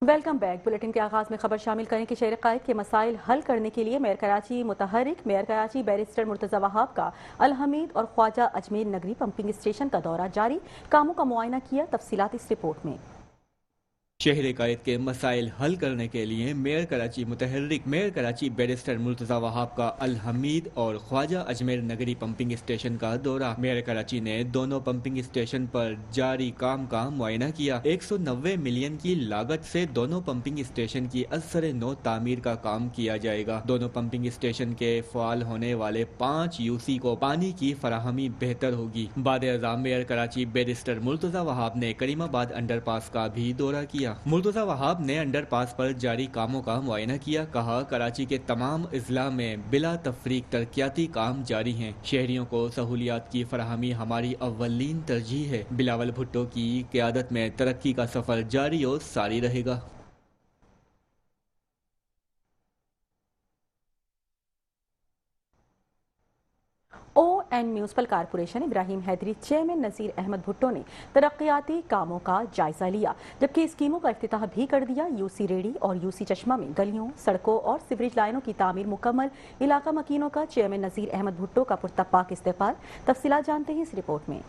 Welcome back. Bulletin کے آغاز میں خبر شامل کریں کہ شہر قائد کے مسائل حل کرنے کے لیے میئر کراچی متحرک میئر کراچی بیرسٹر مرتضی وہاب کا الحمید اور خواجہ اجمیر نگری پمپنگ اسٹیشن کا دورہ جاری، کاموں کا معائنہ کیا۔ تفصیلات اس رپورٹ میں۔ شہر قائد کے مسائل حل کرنے کے لیے میئر کراچی متحرک میئر کراچی بیرسٹر مرتضی وہاب کا الحمید اور خواجہ اجمیر نگری پمپنگ اسٹیشن کا دورہ۔ میئر کراچی نے دونوں پمپنگ اسٹیشن پر جاری کام کا معائنہ کیا۔ 190 ملین کی لاگت سے دونوں پمپنگ اسٹیشن کی ازسر نو تعمیر کا کام کیا جائے گا۔ دونوں پمپنگ اسٹیشن کے فعال ہونے والے 5 UC کو پانی کی فراہمی بہتر ہوگی۔ بعد ازاں میئر کراچی بیرسٹر مرتضی وہاب نے کریم آباد انڈر پاس کا بھی دورہ کیا۔ مرتضی وہاب نے انڈر پاس پر جاری کاموں کا معائنہ کیا۔ کہا کراچی کے تمام اضلاع میں بلا تفریق ترقیاتی کام جاری ہیں۔ شہریوں کو سہولیات کی فراہمی ہماری اولین ترجیح ہے۔ بلاول بھٹو کی قیادت میں ترقی کا سفر جاری اور ساری رہے گا۔ میونسپل کارپوریشن ابراہیم حیدری چیئرمین نذیر احمد بھٹو نے ترقیاتی کاموں کا جائزہ لیا، جبکہ اسکیموں کا افتتاح بھی کر دیا۔ UC ریڑی اور UC چشمہ میں گلیوں، سڑکوں اور سیوریج لائنوں کی تعمیر مکمل۔ علاقہ مکینوں کا چیئرمین نذیر احمد بھٹو کا پرتپاک استقبال۔ تفصیلات جانتے ہیں اس رپورٹ میں۔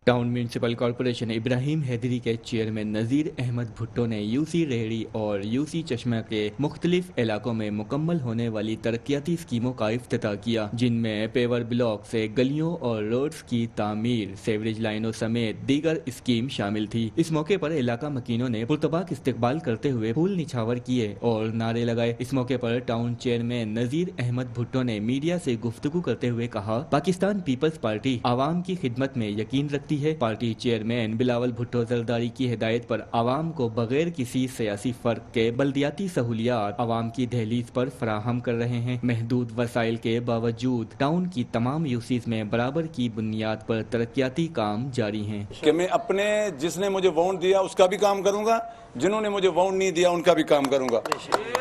ٹاؤن میونسپل کارپوریشن ابراہیم حیدری کے چیئرمین نذیر احمد بھٹو نے UC ریڑی اور UC چشمہ کے مختلف علاقوں میں مکمل ہونے والی ترقیاتی اسکیموں کا افتتاح کیا، جن میں پیور بلاک سے گلیوں اور روڈز کی تعمیر، سیوریج لائنوں سمیت دیگر اسکیم شامل تھی۔ اس موقع پر علاقہ مکینوں نے پرتپاک استقبال کرتے ہوئے پھول نچھاور کیے اور نعرے لگائے۔ اس موقع پر ٹاؤن چیئرمین نذیر احمد بھٹو نے میڈیا سے گفتگو کرتے ہوئے کہا، پاکستان پیپلز پارٹی عوام کی خدمت میں یقین رکھتی ہے۔ پارٹی چیئرمین بلاول بھٹو زرداری کی ہدایت پر عوام کو بغیر کسی سیاسی فرق کے بلدیاتی سہولیات عوام کی دہلیز پر فراہم کر رہے ہیں۔ محدود وسائل کے باوجود ٹاؤن کی تمام UCs میں برابر کی بنیاد پر ترقیاتی کام جاری ہیں۔ کہ میں اپنے جس نے مجھے ووٹ دیا اس کا بھی کام کروں گا، جنہوں نے مجھے ووٹ نہیں دیا ان کا بھی کام کروں گا،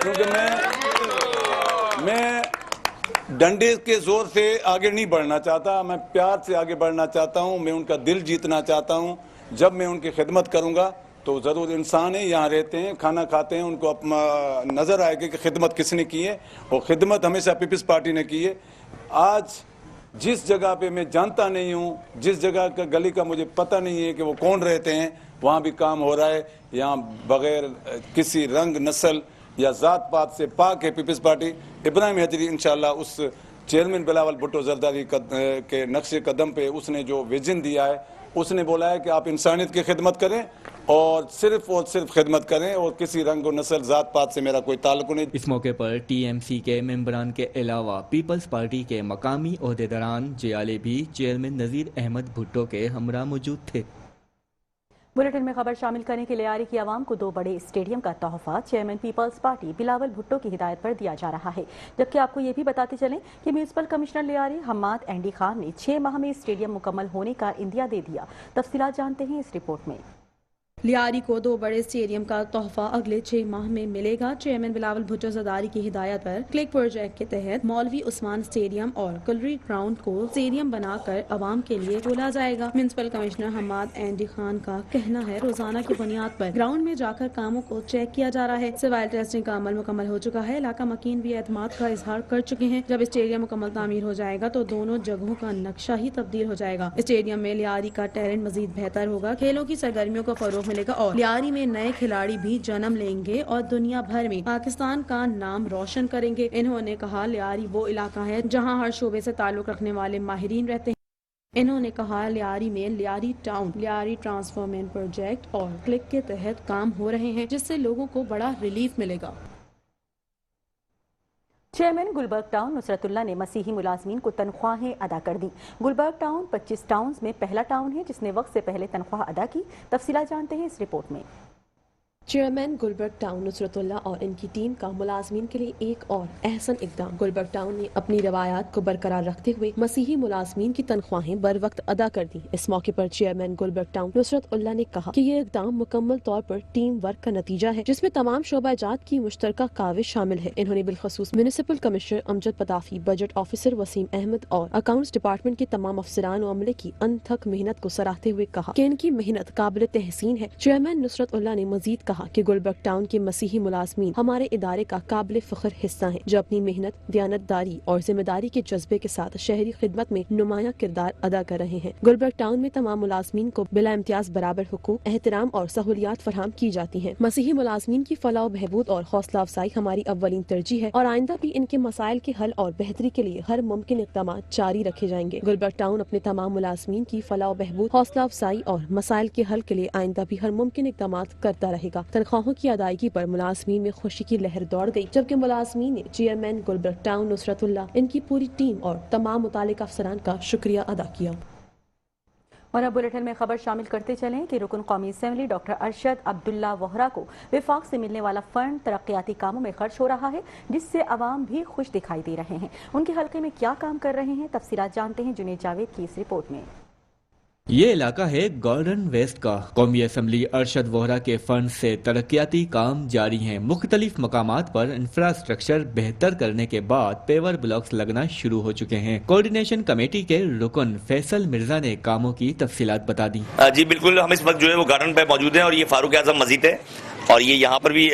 کیونکہ میں ڈنڈے کے زور سے آگے نہیں بڑھنا چاہتا، میں پیار سے آگے بڑھنا چاہتا ہوں، میں ان کا دل جیتنا چاہتا ہوں۔ جب میں ان کی خدمت کروں گا تو ضرور انسان ہیں، یہاں رہتے ہیں، کھانا کھاتے ہیں، ان کو نظر آئے گا کہ خدمت کس نے کی ہے، اور خدمت ہمیشہ پیپلز پارٹی نے کی ہے۔ آج جس جگہ پہ میں جانتا نہیں ہوں، جس جگہ کا گلی کا مجھے پتہ نہیں ہے کہ وہ کون رہتے ہیں، وہاں بھی کام ہو رہا ہے۔ یہاں بغیر کسی رنگ، نسل یا ذات پات سے پاک ہے پیپلز پارٹی۔ ابراہیم حیدری انشاءاللہ اس چیئرمین بلاول بھٹو زرداری کے نقش قدم پہ اس نے جو ویژن دیا ہے، اس نے بولا ہے کہ آپ انسانیت کی خدمت کریں اور صرف خدمت کریں، اور کسی رنگ و نسل، ذات پات سے میرا کوئی تعلق نہیں۔ اس موقع پر TMC کے ممبران کے علاوہ پیپلز پارٹی کے مقامی عہدیداران جیالے بھی چیئرمین نذیر احمد بھٹو کے ہمراہ موجود تھے۔ بلیٹن میں خبر شامل کرنے کے لیے آری کی عوام کو 2 بڑے اسٹیڈیم کا تحفہ چیئرمین پیپلز پارٹی بلاول بھٹو کی ہدایت پر دیا جا رہا ہے، جبکہ آپ کو یہ بھی بتاتے چلیں کہ میونسپل کمشنر لیاری حماد اینڈی خان نے 6 ماہ میں اسٹیڈیم مکمل ہونے کا عندیہ دے دیا۔ تفصیلات جانتے ہیں اس رپورٹ میں۔ لیاری کو 2 بڑے اسٹیڈیم کا تحفہ اگلے 6 ماہ میں ملے گا۔ چیئرمین بلاول بھٹو زرداری کی ہدایت پر کلک پروجیکٹ کے تحت مولوی عثمان اسٹیڈیم اور کلری گراؤنڈ کو اسٹیڈیم بنا کر عوام کے لیے کھولا جائے گا۔ میونسپل کمشنر حماد اینڈی خان کا کہنا ہے، روزانہ کی بنیاد پر گراؤنڈ میں جا کر کاموں کو چیک کیا جا رہا ہے۔ سوائل ٹیسٹنگ کا عمل مکمل ہو چکا ہے۔ علاقہ مکین بھی اعتماد کا اظہار کر چکے ہیں۔ جب اسٹیڈیم مکمل تعمیر ہو جائے گا تو دونوں جگہوں کا نقشہ ہی تبدیل ہو جائے گا۔ اسٹیڈیم میں لیاری کا ٹیلنٹ مزید بہتر ہوگا، کھیلوں کی سرگرمیوں کو فروغ ملے گا اور لیاری میں نئے کھلاڑی بھی جنم لیں گے اور دنیا بھر میں پاکستان کا نام روشن کریں گے۔ انہوں نے کہا، لیاری وہ علاقہ ہے جہاں ہر شعبے سے تعلق رکھنے والے ماہرین رہتے ہیں۔ انہوں نے کہا، لیاری میں لیاری ٹاؤن، لیاری ٹرانسفارمنٹ پروجیکٹ اور کلک کے تحت کام ہو رہے ہیں، جس سے لوگوں کو بڑا ریلیف ملے گا۔ چیئرمین گلبرگ ٹاؤن نصرت اللہ نے مسیحی ملازمین کو تنخواہیں ادا کر دیں۔ گلبرگ ٹاؤن 25 ٹاؤنز میں پہلا ٹاؤن ہے جس نے وقت سے پہلے تنخواہ ادا کی۔ تفصیلات جانتے ہیں اس رپورٹ میں۔ چیئرمین گلبرگ ٹاؤن نصرت اللہ اور ان کی ٹیم کا ملازمین کے لیے ایک اور احسن اقدام۔ گلبرگ ٹاؤن نے اپنی روایات کو برقرار رکھتے ہوئے مسیحی ملازمین کی تنخواہیں بر وقت ادا کر دی۔ اس موقع پر چیئرمین گلبرگ ٹاؤن نصرت اللہ نے کہا کہ یہ اقدام مکمل طور پر ٹیم ورک کا نتیجہ ہے، جس میں تمام شعبہ جات کی مشترکہ کاوش شامل ہے۔ انہوں نے بالخصوص میونسپل کمشنر امجد پتافی، بجٹ آفیسر وسیم احمد اور اکاؤنٹس ڈپارٹمنٹ کے تمام افسران و عملے کی انتھک محنت کو سراہتے ہوئے کہا کہ ان کی محنت قابل تحسین ہے۔ چیئرمین نصرت اللہ نے مزید کہا کہا کہ گلبرگ ٹاؤن کے مسیحی ملازمین ہمارے ادارے کا قابل فخر حصہ ہیں جو اپنی محنت، دیانتداری اور ذمہ داری کے جذبے کے ساتھ شہری خدمت میں نمایاں کردار ادا کر رہے ہیں۔ گلبرگ ٹاؤن میں تمام ملازمین کو بلا امتیاز برابر حقوق، احترام اور سہولیات فراہم کی جاتی ہیں۔ مسیحی ملازمین کی فلاح و بہبود اور حوصلہ افزائی ہماری اولین ترجیح ہے اور آئندہ بھی ان کے مسائل کے حل اور بہتری کے لیے ہر ممکن اقدامات جاری رکھے جائیں گے۔ گلبرگ ٹاؤن اپنے تمام ملازمین کی فلاح و بہبود، حوصلہ افزائی اور مسائل کے حل کے لیے آئندہ بھی ہر ممکن اقدامات کرتا رہے گا۔ تنخواہوں کی ادائیگی پر ملازمین میں خوشی کی لہر دوڑ گئی، جبکہ ملازمین نے چیئرمین گلبرگ ٹاؤن نصرت اللہ، ان کی پوری ٹیم اور تمام متعلقہ افسران کا شکریہ ادا کیا۔ اور اب بلیٹن میں خبر شامل کرتے چلیں کہ رکن قومی اسمبلی ڈاکٹر ارشد عبداللہ وہرا کو وفاق سے ملنے والا فنڈ ترقیاتی کاموں میں خرچ ہو رہا ہے، جس سے عوام بھی خوش دکھائی دے رہے ہیں۔ ان کے حلقے میں کیا کام کر رہے ہیں، تفصیلات جانتے ہیں جنید جاوید کی اس رپورٹ میں۔ یہ علاقہ ہے گارڈن ویسٹ کا۔ قومی اسمبلی ارشد وہرا کے فنڈ سے ترقیاتی کام جاری ہیں۔ مختلف مقامات پر انفراسٹرکچر بہتر کرنے کے بعد پیور بلاکس لگنا شروع ہو چکے ہیں۔ کوارڈینیشن کمیٹی کے رکن فیصل مرزا نے کاموں کی تفصیلات بتا دی۔ جی بالکل، ہم اس وقت جو ہے وہ گارڈن پہ موجود ہیں اور یہ فاروق اعظم مسجد ہے اور یہ یہاں پر بھی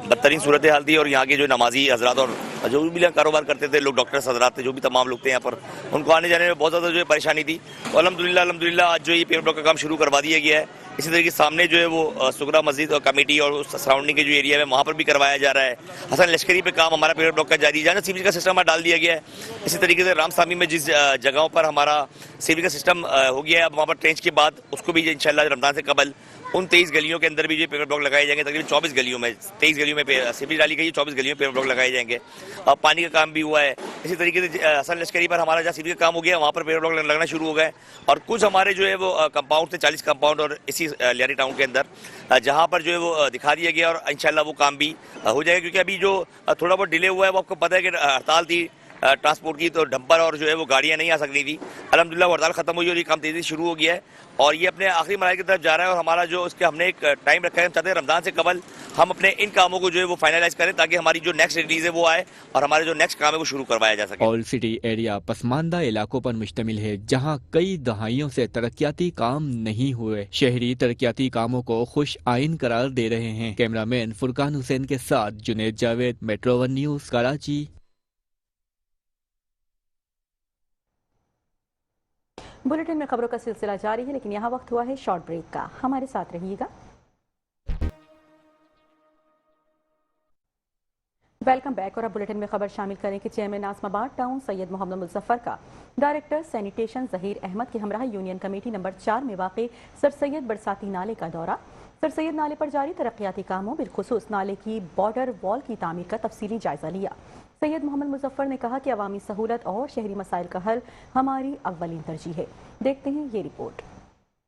بدترین صورتحال تھی اور یہاں کے جو نمازی حضرات اور جو بھی کاروبار کرتے تھے لوگ، ڈاکٹرس حضرات تھے، جو بھی تمام لوگ تھے یہاں پر، ان کو آنے جانے میں بہت زیادہ جو ہے پریشانی تھی۔ اور الحمدللہ آج جو یہ پیور بلاک کا کام شروع کروا دیا گیا ہے۔ اسی طریقے سامنے جو ہے وہ سگرا مسجد اور کمیٹی اور اس سراؤنڈنگ کے جو ایریا ہے وہاں پر بھی کروایا جا رہا ہے۔ حسن لشکری پہ کام ہمارا پیور بلاک کا جاری ہے، جہاں سیوریج کا سسٹم ڈال دیا گیا ہے۔ اسی طریقے سے رام سامی میں جس جگہوں پر ہمارا سیوریج کا سسٹم ہو گیا ہے، اب وہاں پر ٹرینچ کے بعد اس کو بھی انشاءاللہ رمضان سے قبل ان 23 گلیوں کے اندر بھی جو پیور بلاک لگائے جائیں گے۔ تقریباً 24 گلیوں میں، 23 گلیوں میں سیوریج ڈالی گئی ہے، 24 گلیوں میں پیور بلاک لگائے جائیں گے۔ اب پانی کا کام بھی ہوا ہے۔ اسی طریقے سے حسن لشکری پر ہمارا جہاں سیوریج کا کام ہو گیا وہاں پر پیور بلاک لگنا شروع ہو گئے اور کچھ ہمارے جو ہے وہ کمپاؤنڈ تھے، 40 کمپاؤنڈ اور اسی لیاری ٹاؤن کے اندر جہاں پر جو ہے وہ دکھا دیا گیا اور انشاءاللہ وہ کام بھی ہو جائے گا، کیونکہ ابھی جو تھوڑا بہت ڈیلے ہوا ہے وہ آپ کو پتہ ہے کہ ہڑتال تھی ٹرانسپورٹ کی، تو ڈمپر اور جو ہے وہ گاڑیاں نہیں آ سکتی تھی۔ الحمدللہ وہ ہڑتال ختم ہوئی اور یہ کام تیزی سے شروع ہو گیا ہے اور یہ اپنے آخری مراحل کی طرف جا رہا ہے اور ہمارا جو اس کے ہم نے ایک ٹائم رکھا ہے، ہم چاہتے ہیں رمضان سے قبل ہم اپنے ان کاموں کو جو ہے وہ فائنلائز کریں تاکہ ہماری جو نیکسٹ ریلیز ہے وہ آئے اور ہمارے جو نیکسٹ کام ہے وہ شروع کروایا جا سکے۔ اولڈ سٹی ایریا پسماندہ علاقوں پر مشتمل ہے جہاں کئی دہائیوں سے ترقیاتی کام نہیں ہوئے۔ شہری ترقیاتی کاموں کو خوش آئین قرار دے رہے ہیں۔ کیمرہ مین فرقان حسین کے ساتھ Junaid Javed, metro one news, Karachi. Bulletin میں خبروں کا سلسلہ جاری ہے، لیکن یہاں وقت ہوا ہے شارٹ بریک کا۔ ہمارے ساتھ رہیے گا۔ Welcome back. اور اب بلیٹن میں خبر شامل کریں کہ چیئرمین ناظم آباد ٹاؤن سید محمد مظفر کا ڈائریکٹر سینیٹیشن ظہیر احمد کے ہمراہ یونین کمیٹی نمبر 4 میں واقع سر سید برساتی نالے کا دورہ۔ سر سید نالے پر جاری ترقیاتی کاموں بالخصوص نالے کی بارڈر وال کی تعمیر کا تفصیلی جائزہ لیا۔ سید محمد مظفر نے کہا کہ عوامی سہولت اور شہری مسائل کا حل ہماری اولین ترجیح ہے۔ دیکھتے ہیں یہ رپورٹ۔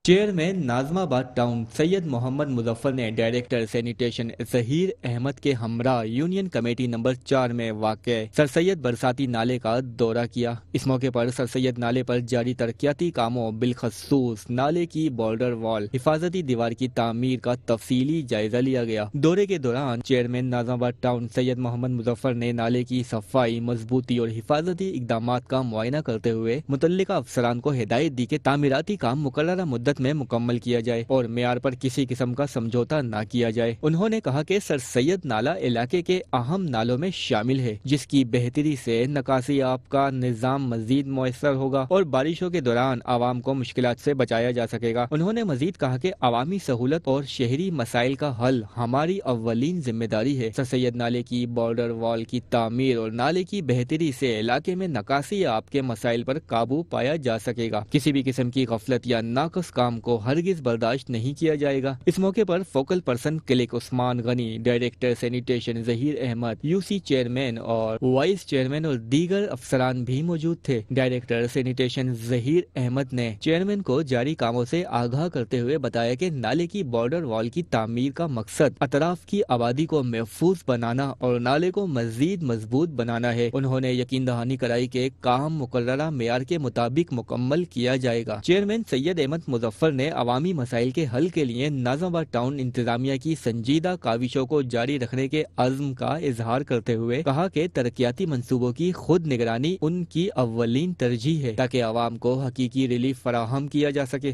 چیئرمین ناظم آباد ٹاؤن سید محمد مظفر نے ڈائریکٹر سینیٹیشن ظہیر احمد کے ہمراہ یونین کمیٹی نمبر 4 میں واقع سر سید برساتی نالے کا دورہ کیا۔ اس موقع پر سر سید نالے پر جاری ترقیاتی کاموں بالخصوص نالے کی بارڈر وال، حفاظتی دیوار کی تعمیر کا تفصیلی جائزہ لیا گیا۔ دورے کے دوران چیئرمین ناظم آباد ٹاؤن سید محمد مظفر نے نالے کی صفائی، مضبوطی اور حفاظتی اقدامات کا معائنہ کرتے ہوئے متعلقہ افسران کو ہدایت دی کہ تعمیراتی کام مقررہ مدت میں مکمل کیا جائے اور معیار پر کسی قسم کا سمجھوتا نہ کیا جائے۔ انہوں نے کہا کہ سر سید نالہ علاقے کے اہم نالوں میں شامل ہے، جس کی بہتری سے نکاسی آب کا نظام مزید مؤثر ہوگا اور بارشوں کے دوران عوام کو مشکلات سے بچایا جا سکے گا۔ انہوں نے مزید کہا کہ عوامی سہولت اور شہری مسائل کا حل ہماری اولین ذمہ داری ہے۔ سر سید نالے کی بارڈر وال کی تعمیر اور نالے کی بہتری سے علاقے میں نکاسی آب کے مسائل پر قابو پایا جا سکے گا۔ کسی بھی قسم کی غفلت یا ناقص کام کو ہرگز برداشت نہیں کیا جائے گا۔ اس موقع پر focal person clerk Usman Ghani, director sanitation Zaheer Ahmed, U C chairman اور وائس چیئرمین اور دیگر افسران بھی موجود تھے۔ ڈائریکٹر سینیٹیشن ظہیر احمد نے چیئرمین کو جاری کاموں سے آگاہ کرتے ہوئے بتایا کہ نالے کی بارڈر وال کی تعمیر کا مقصد اطراف کی آبادی کو محفوظ بنانا اور نالے کو مزید مضبوط بنانا ہے۔ انہوں نے یقین دہانی کرائی کہ کام مقررہ معیار کے مطابق مکمل کیا جائے گا۔ چیئرمین سید احمد مظفر نے عوامی مسائل کے حل کے لیے ناظم آباد ٹاؤن انتظامیہ کی سنجیدہ کاوشوں کو جاری رکھنے کے عزم کا اظہار کرتے ہوئے کہا کہ ترقیاتی منصوبوں کی خود نگرانی ان کی اولین ترجیح ہے تاکہ عوام کو حقیقی ریلیف فراہم کیا جا سکے۔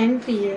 MPA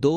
2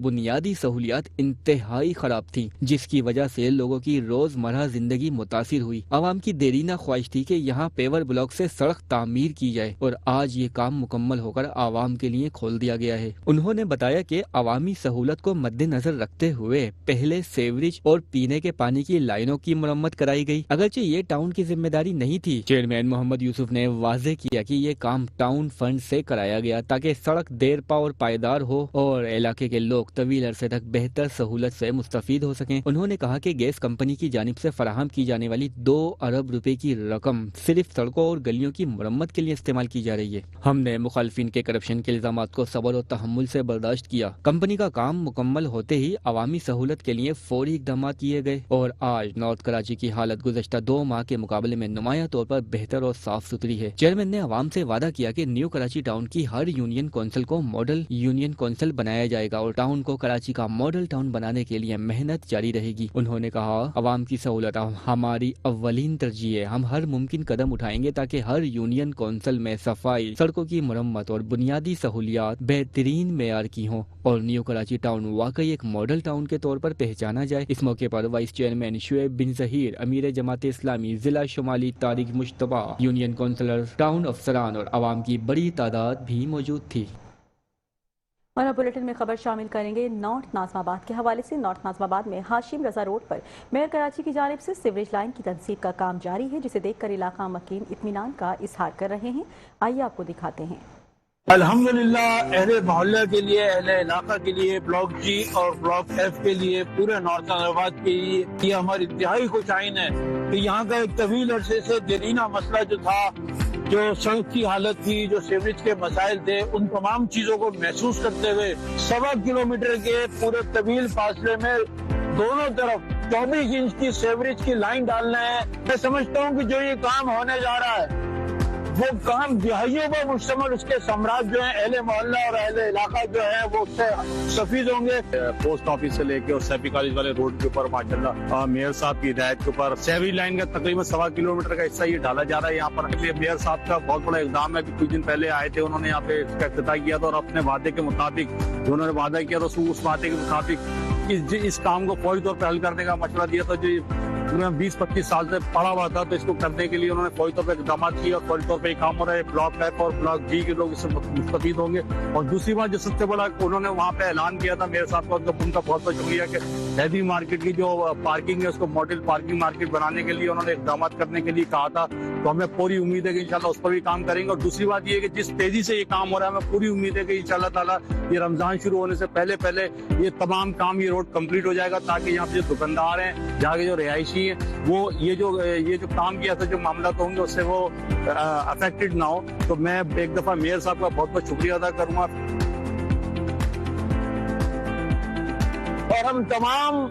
بنیادی سہولیات انتہائی خراب تھیں، جس کی وجہ سے لوگوں کی روزمرہ زندگی متاثر ہوئی۔ عوام کی دیرینہ خواہش تھی کہ یہاں پیور بلاک سے سڑک تعمیر کی جائے اور آج یہ کام مکمل ہو کر عوام کے لیے کھول دیا گیا ہے۔ انہوں نے بتایا کہ عوامی سہولت کو مد نظر رکھتے ہوئے پہلے سیوریج اور پینے کے پانی کی لائنوں کی مرمت کرائی گئی، اگرچہ یہ ٹاؤن کی ذمہ داری نہیں تھی۔ چیئرمین محمد یوسف نے واضح کیا کہ یہ کام ٹاؤن فنڈ سے کرایا گیا تاکہ سڑک دیر پا اور پائیدار ہو اور علاقے کے لوگ طویل عرصے تک بہتر سہولت سے مستفید ہو سکیں۔ انہوں نے کہا کہ گیس کمپنی کی جانب سے فراہم کی جانے والی 2 ارب روپے کی رقم صرف سڑکوں اور گلیوں کی مرمت کے لیے استعمال کی جا رہی ہے۔ ہم نے مخالفین کے کرپشن کے الزامات کو صبر اور تحمل سے برداشت کیا۔ کمپنی کا کام مکمل ہوتے ہی عوامی سہولت کے لیے فوری اقدامات کیے گئے اور آج نارتھ کراچی کی حالت گزشتہ 2 ماہ کے مقابلے میں نمایاں طور پر بہتر اور صاف ستھری ہے۔ چیئرمین نے عوام سے وعدہ کیا کہ نیو کراچی ٹاؤن کی ہر یونین کونسل کو ماڈل یونین کونسل بنایا جائے گا اور ٹاؤن کو کراچی کا ماڈل ٹاؤن بنانے کے لیے محنت جاری رہے گی۔ انہوں نے کہا، عوام کی سہولت ہماری اولین ترجیح ہے۔ ہم ہر ممکن قدم اٹھائیں گے تاکہ ہر یونین کونسل میں صفائی، سڑکوں کی مرمت اور بنیادی سہولیات بہترین معیار کی ہوں اور نیو کراچی ٹاؤن واقعی ایک ماڈل ٹاؤن کے طور پر پہچانا جائے۔ اس موقع پر وائس چیئرمین شعیب بن ظہیر، امیر جماعت اسلامی ضلع شمالی طارق مشتبہ، یونین کونسلر، ٹاؤن افسران اور عوام کی بڑی تعداد بھی موجود تھی۔ اور اب بلیٹن میں خبر شامل کریں گے نارتھ ناظم آباد کے حوالے سے۔ نارتھ ناظم آباد میں ہاشم رضا روڈ پر میئر کراچی کی جانب سے سیوریج لائن کی تنصیب کا کام جاری ہے، جسے دیکھ کر علاقہ مکین اطمینان کا اظہار کر رہے ہیں۔ آئیے آپ کو دکھاتے ہیں۔ الحمدللہ اہل محلہ کے لیے، اہل علاقہ کے لیے، بلاک جی اور بلاک ایف کے لیے، پورے نارتھ ناظم آباد کے لیے یہ ہماری انتہائی خوش آئین ہے کہ یہاں کا ایک طویل عرصے سے دیرینہ مسئلہ جو تھا، جو سڑک کی حالت تھی، جو سیوریج کے مسائل تھے، ان تمام چیزوں کو محسوس کرتے ہوئے 1.25 کلومیٹر کے پورے طویل فاصلے میں دونوں طرف 24 انچ کی سیوریج کی لائن ڈالنا ہے۔ میں سمجھتا ہوں کہ جو یہ کام ہونے جا رہا ہے وہ کام دہائیوں پر مشتمل، اس کے ثمرات جو ہیں اہل محلہ اور اہل علاقہ جو ہیں وہ اس سے مستفید ہوں گے۔ پوسٹ آفس سے لے کے اور سیپی کالج والے روڈ کے اوپر ماشاءاللہ میئر صاحب کی ہدایت کے اوپر سیوریج لائن کا تقریباً 1.25 کلومیٹر کا حصہ یہ ڈالا جا رہا ہے یہاں پر۔ میئر صاحب کا بہت بڑا اقدام ہے کہ کچھ دن پہلے آئے تھے، انہوں نے یہاں پہ اس کا افتتاح کیا تھا اور اپنے وعدے کے مطابق جو انہوں نے وعدہ کیا تھا اس وعدے کے مطابق اس کام کو فوری طور پہ حل کرنے کا مشورہ دیا تھا۔ جو 20-25 سال سے پڑا ہوا تھا تو اس کو کرنے کے لیے انہوں نے فوری طور پہ اقدامات کیے اور فوری طور پہ یہ کام ہو رہا ہے۔ بلاک ایف اور بلاک جی کے لوگ اس سے مستفید ہوں گے۔ اور دوسری بات جو سب سے بڑا انہوں نے وہاں پہ اعلان کیا تھا میئر صاحب کا، ان کا بہت بہت شکریہ کہ ہیوی مارکیٹ کی جو پارکنگ ہے اس کو ماڈل پارکنگ مارکیٹ بنانے کے لیے انہوں نے اقدامات کرنے کے لیے کہا تھا، تو ہمیں پوری امید ہے کہ انشاءاللہ اس پر بھی کام کریں گے۔ اور دوسری بات یہ ہے کہ جس تیزی سے یہ کام ہو رہا ہے ہمیں پوری امید ہے کہ انشاءاللہ تعالیٰ یہ رمضان شروع ہونے سے پہلے یہ تمام کام یہ روڈ کمپلیٹ ہو جائے گا تاکہ یہاں پہ جو دکاندار ہیں، جہاں کے جو رہائشی ہیں، وہ یہ جو کام کیا تھا، جو معاملات ہوں گے اس سے وہ افیکٹڈ نہ ہو۔ تو میں ایک دفعہ میئر صاحب کا بہت بہت شکریہ ادا کروں گا۔ اور ہم تمام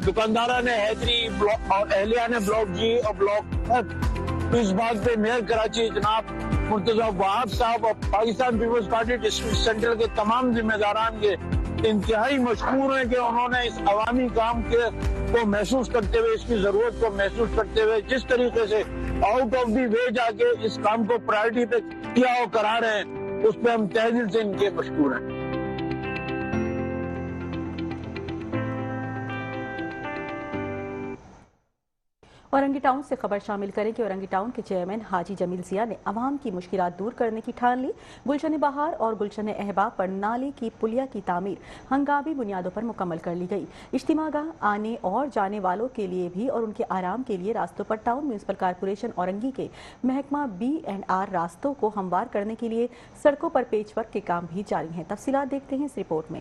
دکانداران حیدری اور اہلیان بلاک جی اور بلاک ایف اس بات پہ میئر کراچی جناب مرتضیٰ وہاب صاحب اور پاکستان پیپلز پارٹی ڈسٹرکٹ سینٹرل کے تمام ذمہ داران کے انتہائی مشکور ہیں کہ انہوں نے اس عوامی کام کو محسوس کرتے ہوئے، اس کی ضرورت کو محسوس کرتے ہوئے جس طریقے سے آؤٹ آف دی وے جا کے اس کام کو پرائرٹی پہ کیا اور کرا رہے ہیں، اس پہ ہم تہ دل سے ان کے مشکور ہیں۔ اورنگی ٹاؤن سے خبر شامل کریں کہ اورنگی ٹاؤن کے چیئرمین حاجی جمیل ضیاء نے عوام کی مشکلات دور کرنے کی ٹھان لی۔ گلشن بہار اور گلشن احباب پر نالے کی پلیا کی تعمیر ہنگامی بنیادوں پر مکمل کر لی گئی۔ اجتماع گاہ آنے اور جانے والوں کے لیے بھی اور ان کے آرام کے لیے راستوں پر ٹاؤن میونسپل کارپوریشن اورنگی کے محکمہ B&R راستوں کو ہموار کرنے کے لیے سڑکوں پر پیچ ورک کے کام بھی جاری ہیں۔ تفصیلات دیکھتے ہیں اس رپورٹ میں۔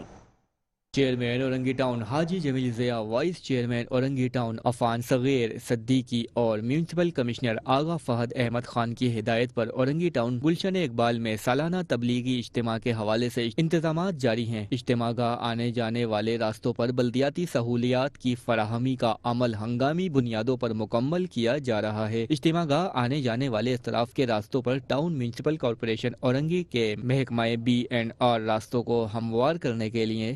Chairman Orangi town Haji Jameel Zia, vice chairman Orangi town Affan Sagheer Siddiqui اور میونسپل کمشنر آغا فہد احمد خان کی ہدایت پر اورنگی ٹاؤن گلشن اقبال میں سالانہ تبلیغی اجتماع کے حوالے سے انتظامات جاری ہیں۔ اجتماع گاہ آنے جانے والے راستوں پر بلدیاتی سہولیات کی فراہمی کا عمل ہنگامی بنیادوں پر مکمل کیا جا رہا ہے۔ اجتماع گاہ آنے جانے والے اطراف کے راستوں پر ٹاؤن میونسپل کارپوریشن اورنگی کے محکمہ B&R راستوں کو ہموار کرنے کے لیے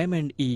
M&E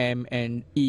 M&E,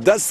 10